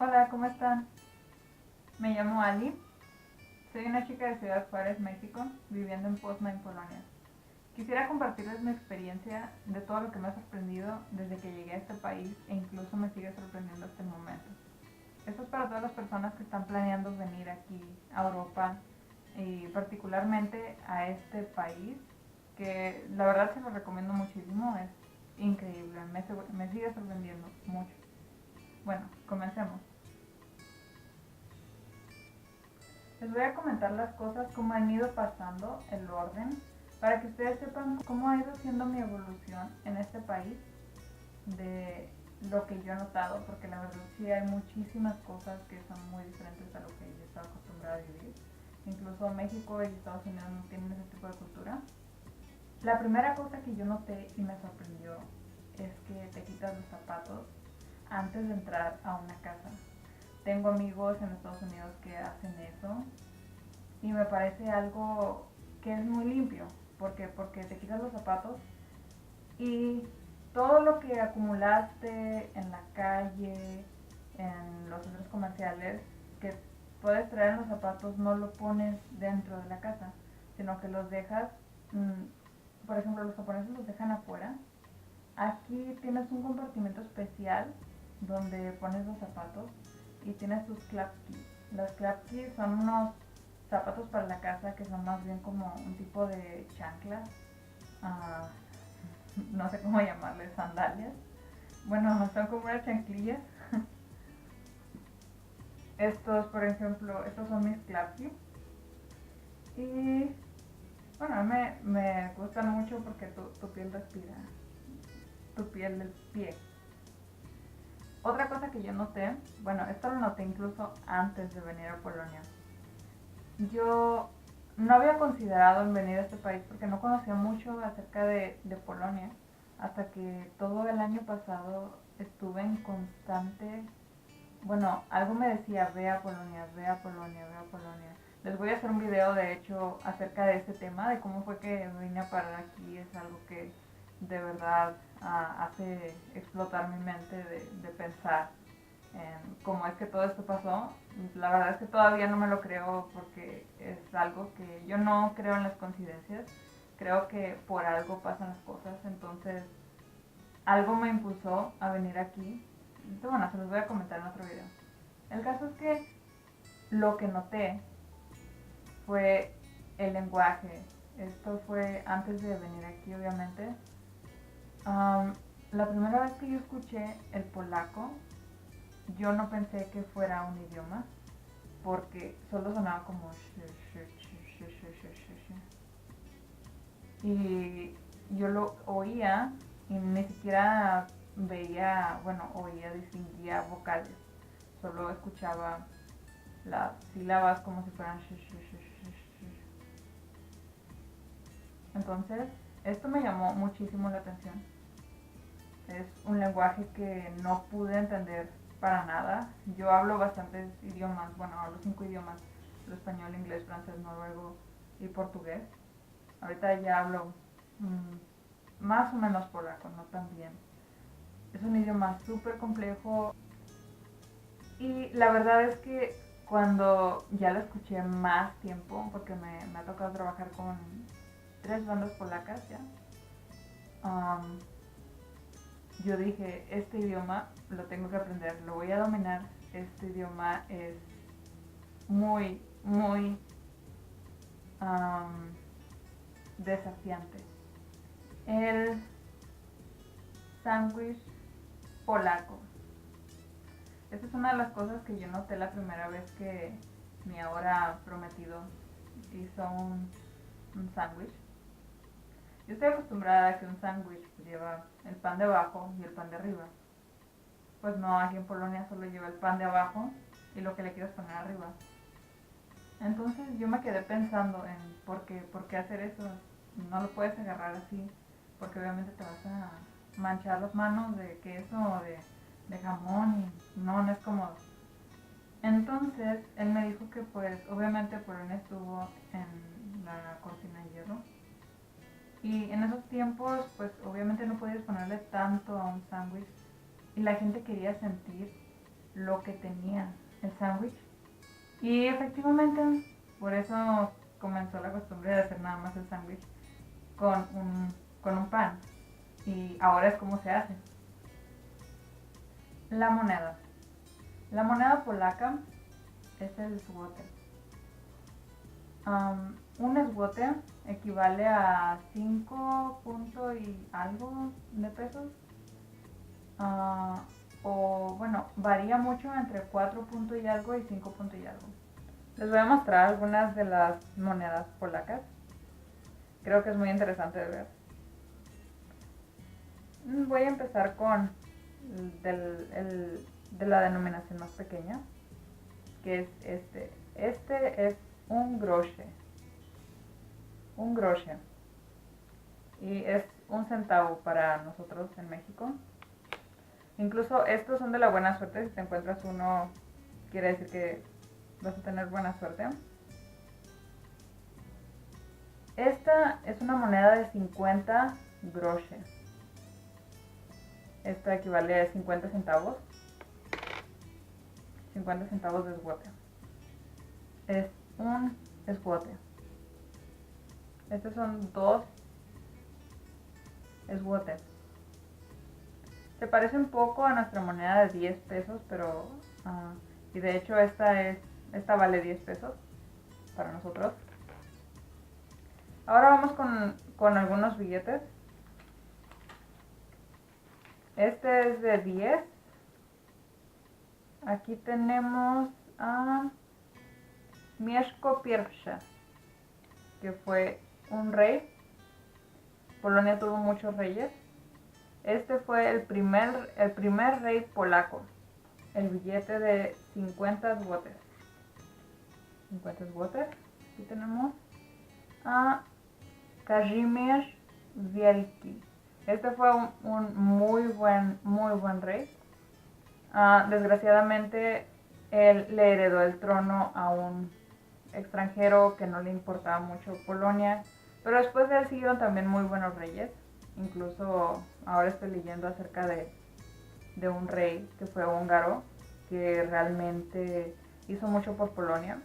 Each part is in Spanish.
Hola, ¿cómo están? Me llamo Ali. Soy una chica de Ciudad Juárez, México, viviendo en Poznań, Polonia. Quisiera compartirles mi experiencia de todo lo que me ha sorprendido desde que llegué a este país e incluso me sigue sorprendiendo hasta el momento. Esto es para todas las personas que están planeando venir aquí a Europa y particularmente a este país, que la verdad se lo recomiendo muchísimo, es increíble, me sigue sorprendiendo mucho. Bueno, comencemos. Les voy a comentar las cosas como han ido pasando, el orden, para que ustedes sepan cómo ha ido siendo mi evolución en este país de lo que yo he notado, porque la verdad sí hay muchísimas cosas que son muy diferentes a lo que yo estaba acostumbrada a vivir. Incluso México y Estados Unidos no tienen ese tipo de cultura. La primera cosa que yo noté y me sorprendió es que te quitas los zapatos antes de entrar a una casa. Tengo amigos en Estados Unidos que hacen eso y me parece algo que es muy limpio. ¿Por qué? Porque te quitas los zapatos y todo lo que acumulaste en la calle, en los centros comerciales, que puedes traer en los zapatos, no lo pones dentro de la casa, sino que los dejas, por ejemplo, los japoneses los dejan afuera. Aquí tienes un compartimento especial donde pones los zapatos y tienes tus clap keys. Las clap keys son unos zapatos para la casa que son más bien como un tipo de chanclas, ah, no sé cómo llamarles, sandalias. Bueno, son como unas chanclillas. Estos, por ejemplo, estos son mis clap keys. Y bueno, me gustan mucho porque tu piel respira, tu piel del pie. Otra cosa que yo noté, bueno, esto lo noté incluso antes de venir a Polonia. Yo no había considerado en venir a este país porque no conocía mucho acerca de Polonia hasta que todo el año pasado estuve en constante, bueno, algo me decía, ve a Polonia, ve a Polonia, ve a Polonia. Les voy a hacer un video de hecho acerca de este tema, de cómo fue que vine a parar aquí, es algo que de verdad hace explotar mi mente de pensar en cómo es que todo esto pasó. La verdad es que todavía no me lo creo porque es algo que yo no creo en las coincidencias, creo que por algo pasan las cosas, entonces algo me impulsó a venir aquí. Entonces, bueno, se los voy a comentar en otro video. El caso es que lo que noté fue el lenguaje. Esto fue antes de venir aquí, obviamente. Um, la primera vez que yo escuché el polaco, yo no pensé que fuera un idioma, porque solo sonaba como y yo lo oía y ni siquiera veía, bueno, oía, distinguía vocales, solo escuchaba las sílabas como si fueran entonces esto me llamó muchísimo la atención. Es un lenguaje que no pude entender para nada. Yo hablo bastantes idiomas, bueno, hablo 5 idiomas: el español, inglés, francés, noruego y portugués. Ahorita ya hablo más o menos polaco, no tan bien. Es un idioma súper complejo y la verdad es que cuando ya lo escuché más tiempo, porque me ha tocado trabajar con 3 bandas polacas ya, um, yo dije, este idioma lo tengo que aprender, lo voy a dominar. Este idioma es muy, muy um, desafiante. El sándwich polaco. Esa es una de las cosas que yo noté la primera vez que mi ahora prometido hizo un sándwich. Yo estoy acostumbrada a que un sándwich lleva el pan de abajo y el pan de arriba. Pues no, aquí en Polonia solo lleva el pan de abajo y lo que le quieres poner arriba. Entonces yo me quedé pensando en por qué hacer eso. No lo puedes agarrar así, porque obviamente te vas a manchar las manos de queso o de jamón y no, no es cómodo. Entonces él me dijo que pues obviamente Polonia estuvo en la cortina de hierro y en esos tiempos pues obviamente no podías ponerle tanto a un sándwich y la gente quería sentir lo que tenía el sándwich. Y efectivamente, por eso comenzó la costumbre de hacer nada más el sándwich con con un pan. Y ahora es como se hace. La moneda. La moneda polaca es el złoty. Un złoty equivale a 5 punto y algo de pesos. O bueno, varía mucho entre 4 punto y algo y 5 punto y algo. Les voy a mostrar algunas de las monedas polacas. Creo que es muy interesante de ver. Voy a empezar con de la denominación más pequeña, que es este. Este es un grosze. Un grosze. Y es un centavo para nosotros en México. Incluso estos son de la buena suerte. Si te encuentras uno, quiere decir que vas a tener buena suerte. Esta es una moneda de 50 grosze. Esta equivale a 50 centavos. 50 centavos de złoty. Es un złoty. Estos son 2 złotes. Se parece un poco a nuestra moneda de 10 pesos, pero y de hecho esta vale 10 pesos para nosotros. Ahora vamos con algunos billetes. Este es de 10. Aquí tenemos a Mieszko I, que fue un rey. Polonia tuvo muchos reyes. Este fue el primer rey polaco. El billete de 50 złotes. 50 złotes. Aquí tenemos a Kazimierz Wielki. Este fue un muy buen rey. Desgraciadamente, él le heredó el trono a un extranjero que no le importaba mucho Polonia. Pero después de él siguieron también muy buenos reyes. Incluso ahora estoy leyendo acerca de un rey que fue húngaro, que realmente hizo mucho por Polonia.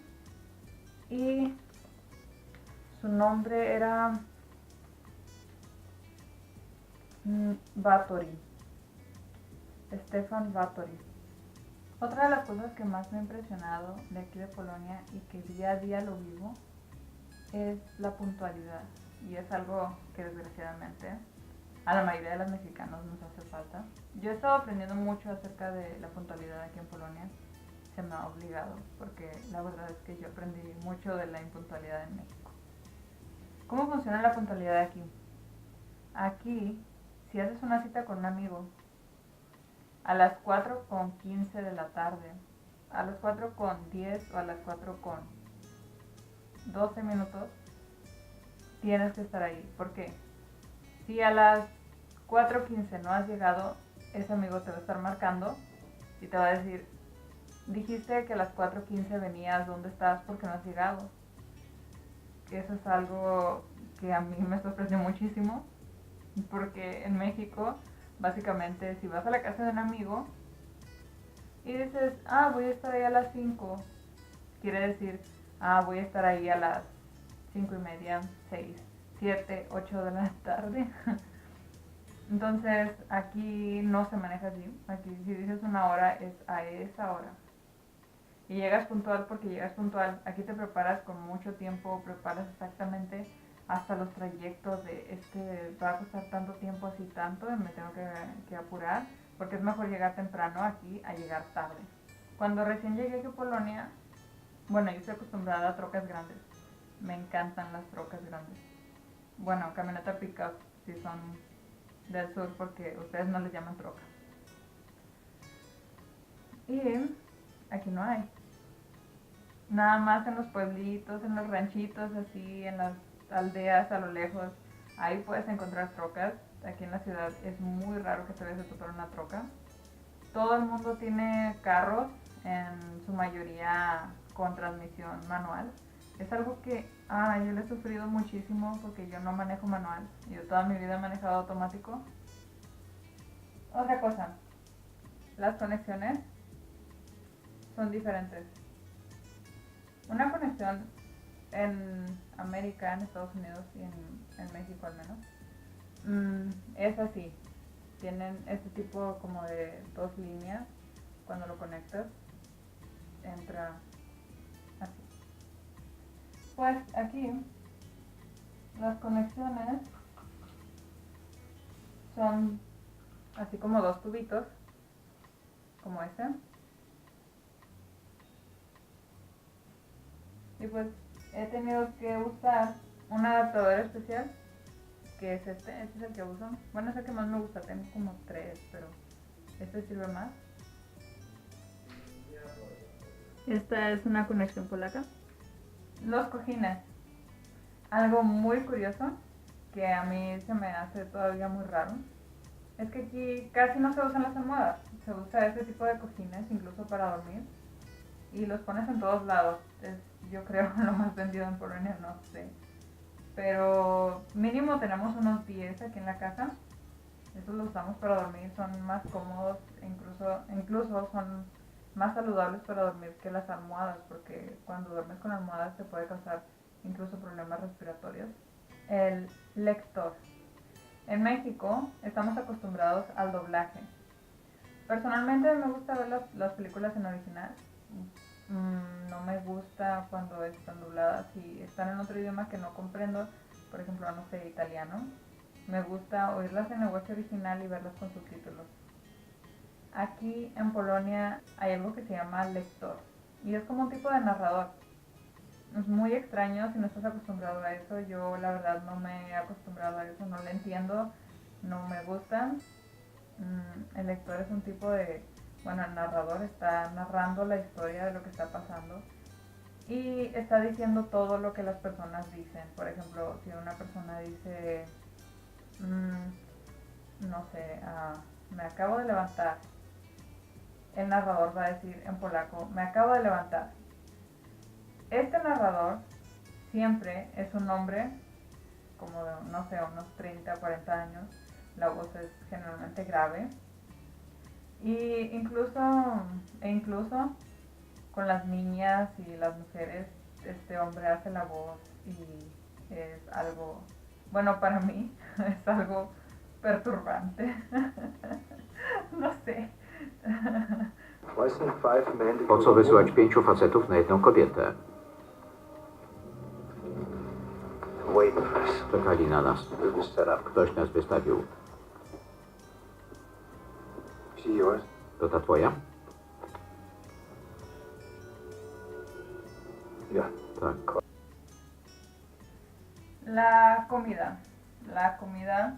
Y su nombre era Báthory. Stefan Báthory. Otra de las cosas que más me ha impresionado de aquí de Polonia y que día a día lo vivo es la puntualidad. Y es algo que desgraciadamente a la mayoría de los mexicanos nos hace falta. Yo he estado aprendiendo mucho acerca de la puntualidad aquí en Polonia. Se me ha obligado, porque la verdad es que yo aprendí mucho de la impuntualidad en México. ¿Cómo funciona la puntualidad aquí? Aquí, si haces una cita con un amigo, a las 4:15 de la tarde, a las 4:10 o a las 4:12 minutos, tienes que estar ahí. ¿Por qué? Si a las 4:15 no has llegado, ese amigo te va a estar marcando y te va a decir, dijiste que a las 4:15 venías, ¿dónde estás? Porque no has llegado. Eso es algo que a mí me sorprendió muchísimo, porque en México, básicamente, si vas a la casa de un amigo y dices, voy a estar ahí a las 5, quiere decir, voy a estar ahí a las 5:30, 6, 7, 8 de la tarde. Entonces, aquí no se maneja así. Aquí si dices una hora, es a esa hora. Y llegas puntual porque llegas puntual. Aquí te preparas con mucho tiempo, preparas exactamente hasta los trayectos de va a costar tanto tiempo, así tanto, y me tengo que apurar, porque es mejor llegar temprano aquí a llegar tarde. Cuando recién llegué aquí a Polonia, bueno, yo estoy acostumbrada a trocas grandes. Me encantan las trocas grandes. Bueno, camioneta pickup si son del sur, porque ustedes no les llaman troca. Y aquí no hay. Nada más en los pueblitos, en los ranchitos, así, en las aldeas a lo lejos, ahí puedes encontrar trocas. Aquí en la ciudad es muy raro que te vayas a topar una troca. Todo el mundo tiene carros, en su mayoría con transmisión manual. Es algo que yo le he sufrido muchísimo porque yo no manejo manual. Yo toda mi vida he manejado automático. Otra cosa, las conexiones son diferentes. Una conexión en América, en Estados Unidos y en México al menos, es así. Tienen este tipo como de dos líneas. Cuando lo conectas, entra así. Pues aquí las conexiones son así como dos tubitos, como este. Y pues he tenido que usar un adaptador especial, que es este es el que uso. Bueno, es el que más me gusta, tengo como 3, pero este sirve más. Esta es una conexión polaca. Los cojines. Algo muy curioso, que a mí se me hace todavía muy raro, es que aquí casi no se usan las almohadas. Se usa ese tipo de cojines incluso para dormir. Y los pones en todos lados. Es, yo creo, lo más vendido en Polonia, no sé. Pero mínimo tenemos unos 10 aquí en la casa. Estos los usamos para dormir, son más cómodos, incluso son más saludables para dormir que las almohadas, porque cuando duermes con almohadas te puede causar incluso problemas respiratorios. El lector. En México estamos acostumbrados al doblaje. Personalmente me gusta ver las películas en original. No me gusta cuando están dobladas y están en otro idioma que no comprendo, por ejemplo, no sé, italiano. Me gusta oírlas en lenguaje original y verlas con subtítulos. Aquí en Polonia hay algo que se llama lector y es como un tipo de narrador. Es muy extraño si no estás acostumbrado a eso. Yo la verdad no me he acostumbrado a eso, no lo entiendo, no me gusta. El lector es un tipo de, bueno, el narrador está narrando la historia de lo que está pasando y está diciendo todo lo que las personas dicen. Por ejemplo, si una persona dice, no sé, me acabo de levantar, el narrador va a decir en polaco, me acabo de levantar. Este narrador siempre es un hombre como de, no sé, unos 30, 40 años. La voz es generalmente grave. Y incluso con las niñas y las mujeres, este hombre hace la voz y es algo, bueno, para mí es algo perturbante. No sé. Po co wysyłać 5 facetów na jedną kobietę? Czekali na nas. Ktoś nas wystawił. To ta twoja? Tak. La comida. La comida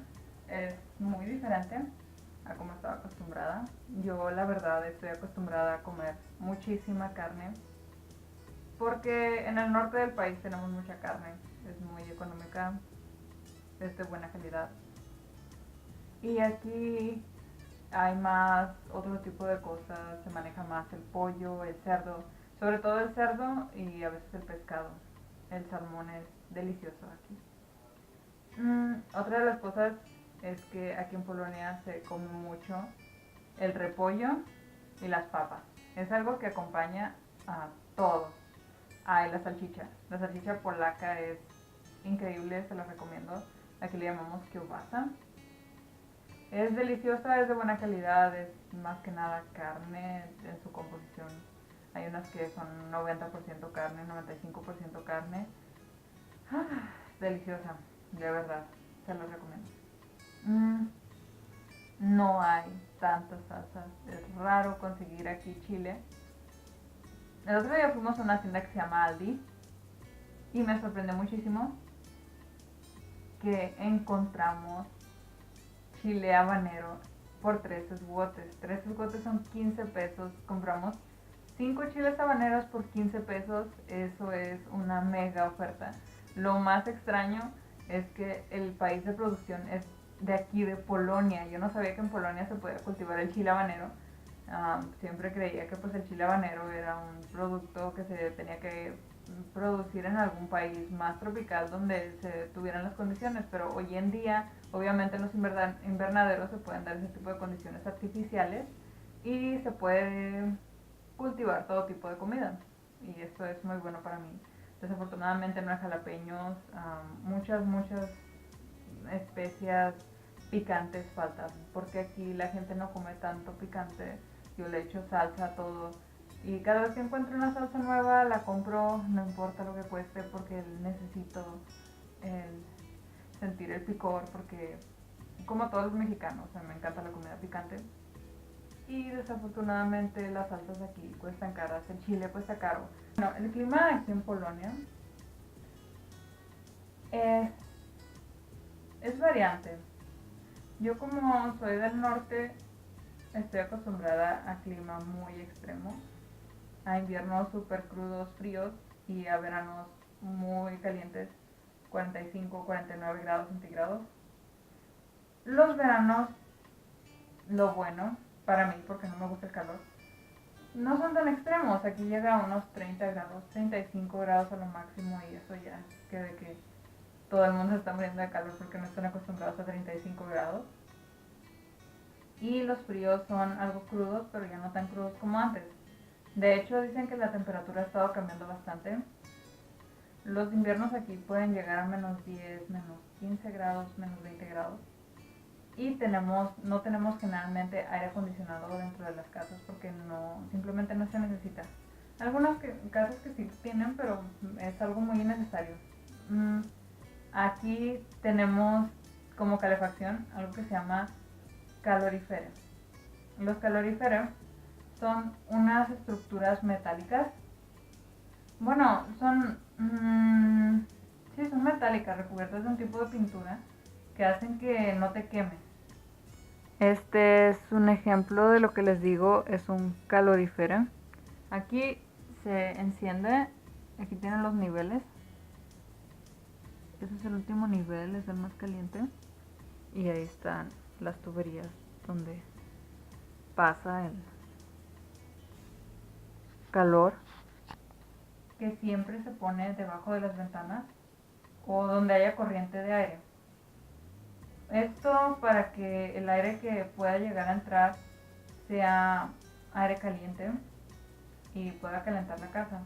es muy diferente a como estaba acostumbrada. Yo la verdad estoy acostumbrada a comer muchísima carne porque en el norte del país tenemos mucha carne, es muy económica, es de buena calidad. Y aquí hay más otro tipo de cosas, se maneja más el pollo, el cerdo, sobre todo el cerdo y a veces el pescado. El salmón es delicioso aquí. Otra de las cosas es que aquí en Polonia se come mucho el repollo y las papas. Es algo que acompaña a todo. Y la salchicha. La salchicha polaca es increíble, se la recomiendo. Aquí le llamamos kiełbasa. Es deliciosa, es de buena calidad, es más que nada carne en su composición. Hay unas que son 90% carne, 95% carne. Deliciosa, de verdad, se lo recomiendo. No hay tantas salsas, es raro conseguir aquí chile. El otro día fuimos a una tienda que se llama Aldi y me sorprendió muchísimo que encontramos chile habanero por 3 esguotes. 3 esguotes son 15 pesos. Compramos 5 chiles habaneros por 15 pesos. Eso es una mega oferta. Lo más extraño es que el país de producción es de aquí, de Polonia. Yo no sabía que en Polonia se podía cultivar el chile habanero. Siempre creía que pues el chile habanero era un producto que se tenía que producir en algún país más tropical donde se tuvieran las condiciones, pero hoy en día obviamente en los invernaderos se pueden dar ese tipo de condiciones artificiales y se puede cultivar todo tipo de comida. Y esto es muy bueno para mí. Desafortunadamente no hay jalapeños, muchas especias picantes faltan, porque aquí la gente no come tanto picante. Yo le echo salsa a todo. Y cada vez que encuentro una salsa nueva, la compro, no importa lo que cueste, porque necesito el sentir el picor, porque como todos los mexicanos, me encanta la comida picante. Y desafortunadamente las salsas aquí cuestan caras, el chile cuesta caro. Bueno, el clima aquí en Polonia es, es variante. Yo como soy del norte, estoy acostumbrada a clima muy extremo, a inviernos súper crudos, fríos y a veranos muy calientes, 45, 49 grados centígrados. Los veranos, lo bueno para mí, porque no me gusta el calor, no son tan extremos. Aquí llega a unos 30 grados, 35 grados a lo máximo, y eso ya que de que todo el mundo se está muriendo de calor porque no están acostumbrados a 35 grados. Y los fríos son algo crudos, pero ya no tan crudos como antes. De hecho, dicen que la temperatura ha estado cambiando bastante. Los inviernos aquí pueden llegar a menos 10, menos 15 grados, menos 20 grados. Y no tenemos generalmente aire acondicionado dentro de las casas porque simplemente no se necesita. Algunas casas que sí tienen, pero es algo muy innecesario. Aquí tenemos como calefacción algo que se llama caloríferos. Los caloríferos son unas estructuras metálicas. Bueno, sí, son metálicas, recubiertas de un tipo de pintura que hacen que no te quemes. Este es un ejemplo de lo que les digo, es un calorífero. Aquí se enciende, aquí tienen los niveles. Ese es el último nivel, es el más caliente. Y ahí están las tuberías donde pasa el calor, que siempre se pone debajo de las ventanas o donde haya corriente de aire. Esto para que el aire que pueda llegar a entrar sea aire caliente y pueda calentar la casa.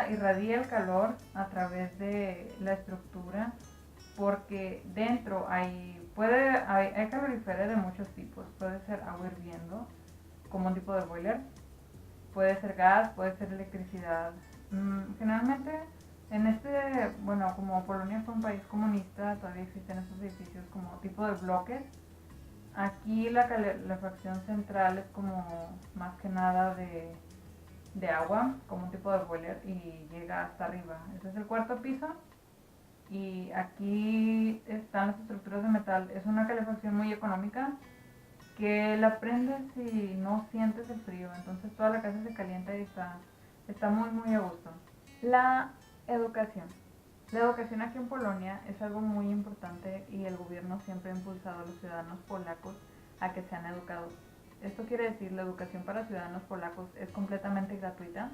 Irradia el calor a través de la estructura, porque dentro hay caloríferos de muchos tipos. Puede ser agua hirviendo, como un tipo de boiler, puede ser gas, puede ser electricidad. Generalmente como Polonia fue un país comunista, todavía existen estos edificios como tipo de bloques. Aquí la calefacción central es como más que nada de agua, como un tipo de boiler, y llega hasta arriba. Este es el cuarto piso y aquí están las estructuras de metal. Es una calefacción muy económica que la prendes y no sientes el frío, entonces toda la casa se calienta y está muy muy a gusto. La educación. La educación aquí en Polonia es algo muy importante y el gobierno siempre ha impulsado a los ciudadanos polacos a que sean educados. Esto quiere decir, la educación para ciudadanos polacos es completamente gratuita,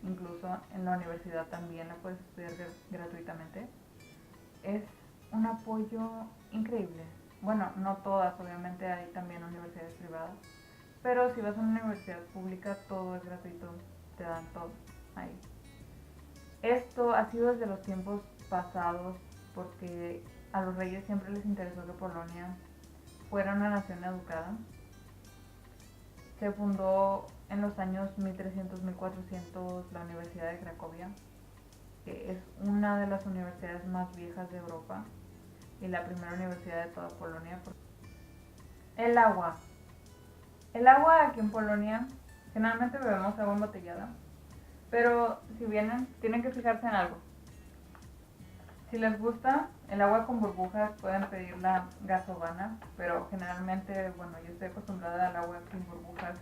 incluso en la universidad también la puedes estudiar gratuitamente. Es un apoyo increíble. Bueno, no todas, obviamente hay también universidades privadas, pero si vas a una universidad pública todo es gratuito, te dan todo ahí. Esto ha sido desde los tiempos pasados, porque a los reyes siempre les interesó que Polonia fuera una nación educada. Se fundó en los años 1300-1400 la Universidad de Cracovia, que es una de las universidades más viejas de Europa y la primera universidad de toda Polonia. El agua. El agua aquí en Polonia, generalmente bebemos agua embotellada, pero si vienen, tienen que fijarse en algo. Si les gusta el agua con burbujas, pueden pedir la gasobana, pero generalmente, yo estoy acostumbrada al agua sin burbujas,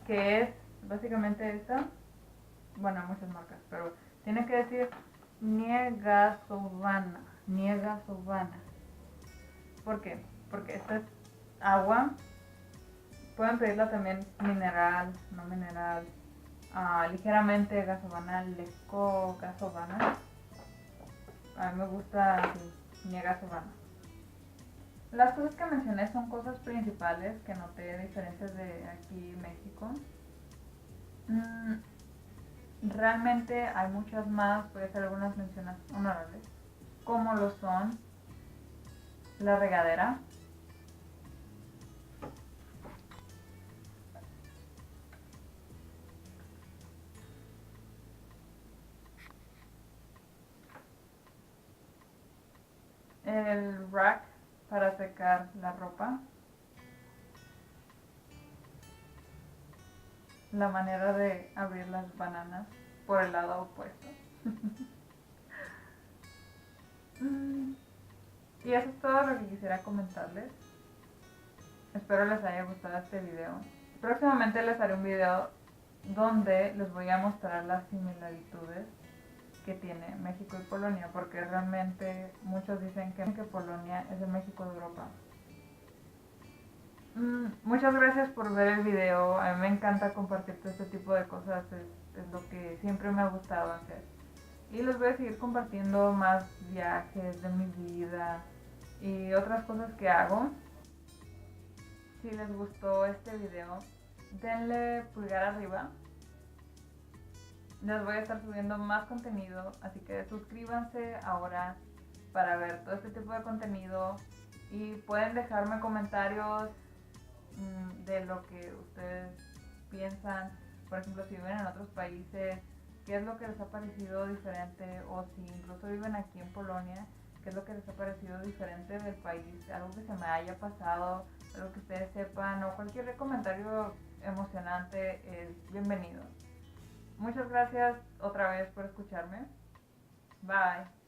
que es básicamente esta. Bueno, hay muchas marcas, pero tiene que decir Niegasovana. ¿Por qué? Porque esta es agua. Pueden pedirla también mineral, no mineral, ligeramente gasobana, lekko gasobana. A mí me gusta Niegasovana. las cosas que mencioné son cosas principales que noté diferentes de aquí en México. Realmente hay muchas más, voy a hacer algunas menciones honorables, como lo son la regadera, el rack para secar la ropa, la manera de abrir las bananas por el lado opuesto. Y eso es todo lo que quisiera comentarles. Espero les haya gustado este video. Próximamente les haré un video donde les voy a mostrar las similitudes que tiene México y Polonia, porque realmente muchos dicen que Polonia es el México de Europa. Muchas gracias por ver el video. A mí me encanta compartir todo este tipo de cosas, es lo que siempre me ha gustado hacer. Y les voy a seguir compartiendo más viajes de mi vida y otras cosas que hago. Si les gustó este video, denle pulgar arriba. Les voy a estar subiendo más contenido, así que suscríbanse ahora para ver todo este tipo de contenido y pueden dejarme comentarios de lo que ustedes piensan. Por ejemplo, si viven en otros países, qué es lo que les ha parecido diferente, o si incluso viven aquí en Polonia, qué es lo que les ha parecido diferente del país, algo que se me haya pasado, algo que ustedes sepan, o cualquier comentario emocionante es bienvenido. Muchas gracias otra vez por escucharme. Bye.